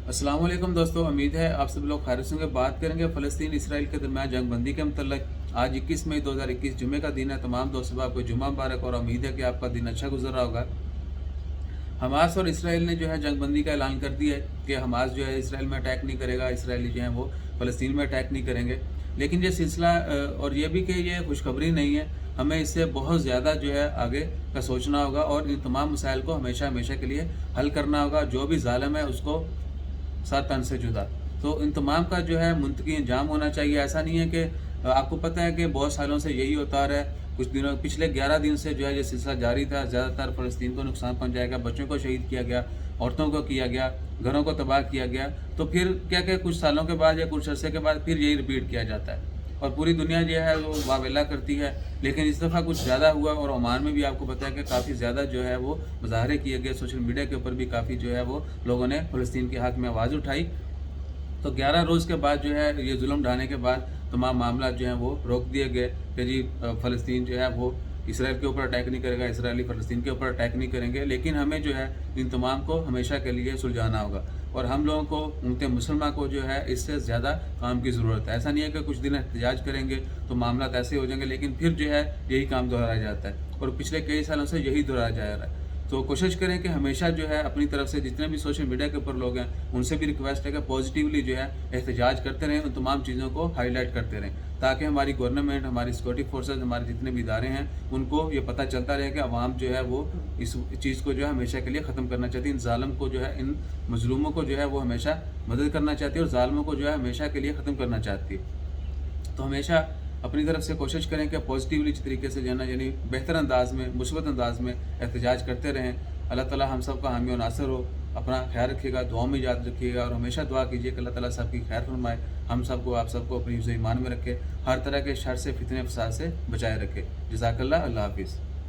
अस्सलाम वालेकुम दोस्तों, उम्मीद है आप सब लोग खैरियत से होंगे। बात करेंगे फ़लस्तीन इसराइल के दरमियान जंग बंदी के मतलब। आज 21 मई 2021 जुम्मे का दिन है। तमाम दोस्तों को आपको जुम्मा मुबारक और उम्मीद है कि आपका दिन अच्छा गुजर रहा होगा। हमास और इसराइल ने जो है जंग बंदी का ऐलान कर दिया है कि हमास जो है इसराइल में अटैक नहीं करेगा, इसराइली जो हैं वो फ़लस्तीन में अटैक नहीं करेंगे। लेकिन ये सिलसिला और ये भी कि ये खुशखबरी नहीं है, हमें इससे बहुत ज़्यादा जो है आगे का सोचना होगा और इन तमाम मसाइल को हमेशा हमेशा के लिए हल करना होगा। जो भी ज़ालिम है उसको 7 तन से जुदा। तो इन तमाम का जो है मुंतकी अंजाम होना चाहिए। ऐसा नहीं है कि आपको पता है कि बहुत सालों से यही होता आ रहा है। कुछ दिनों पिछले 11 दिन से जो है ये सिलसिला जारी था। ज़्यादातर फ़लस्तीन को नुकसान पहुँचाया गया, बच्चों को शहीद किया गया, औरतों को किया गया, घरों को तबाह किया गया। तो फिर क्या क्या कुछ सालों के बाद या कुछ अरसे के बाद फिर यही रिपीट किया जाता है और पूरी दुनिया जो है वो वावेला करती है। लेकिन इस दफ़ा कुछ ज़्यादा हुआ और ओमान में भी आपको पता है कि काफ़ी ज़्यादा जो है वो मुज़ाहरे किए गए। सोशल मीडिया के ऊपर भी काफ़ी जो है वो लोगों ने फ़लस्तीन के हक़ में आवाज़ उठाई। तो 11 रोज़ के बाद जो है ये जुल्म ढाने के बाद तमाम मामला जो हैं वो रोक दिए गए कि जी फ़लस्तीन जो है वो इसराइल के ऊपर अटैक नहीं करेगा, इसराइली फ़लस्तीन के ऊपर अटैक नहीं करेंगे। लेकिन हमें जो है इन तमाम को हमेशा के लिए सुलझाना होगा और हम लोगों को उनके मुसलमान को जो है इससे ज़्यादा काम की ज़रूरत है। ऐसा नहीं है कि कुछ दिन एहतजाज करेंगे तो मामला ऐसे हो जाएंगे, लेकिन फिर जो है यही काम दोहराया जाता है और पिछले कई सालों से यही दोहराया जा रहा है। तो कोशिश करें कि हमेशा जो है अपनी तरफ से जितने भी सोशल मीडिया के ऊपर लोग हैं उनसे भी रिक्वेस्ट है कि पॉजिटिवली जो है एहतजाज करते रहें, उन तमाम चीज़ों को हाईलाइट करते रहें ताकि हमारी गवर्नमेंट, हमारी सिक्योरिटी फोर्सेज, हमारे जितने भी इदारे हैं उनको ये पता चलता रहे कि अवाम जो है वो इस चीज़ को जो है हमेशा के लिए ख़त्म करना चाहती है। इन ज़ालिम को जो है, इन मजलूमों को जो है वो हमेशा मदद करना चाहती है और ज़ालिमों को जो है हमेशा के लिए ख़त्म करना चाहती है। तो हमेशा अपनी तरफ से कोशिश करें कि पॉजिटिवली तरीके से जाना, यानी बेहतर अंदाज में, मुस्बत अंदाज में एहतजाज करते रहें। अल्लाह ताला हम सब का हामी और नासिर हो। अपना ख्याल रखिएगा, दुआ में याद रखिएगा और हमेशा दुआ कीजिए कि अल्लाह ताला सबकी खैर फरमाए, हम सबको, आप सबको अपनी हिफ्ज़ ईमान में रखे, हर तरह के शर से, फितने फसाद से बचाए रखे। जज़ाकल्लाह। अल्लाह हाफ़िज़।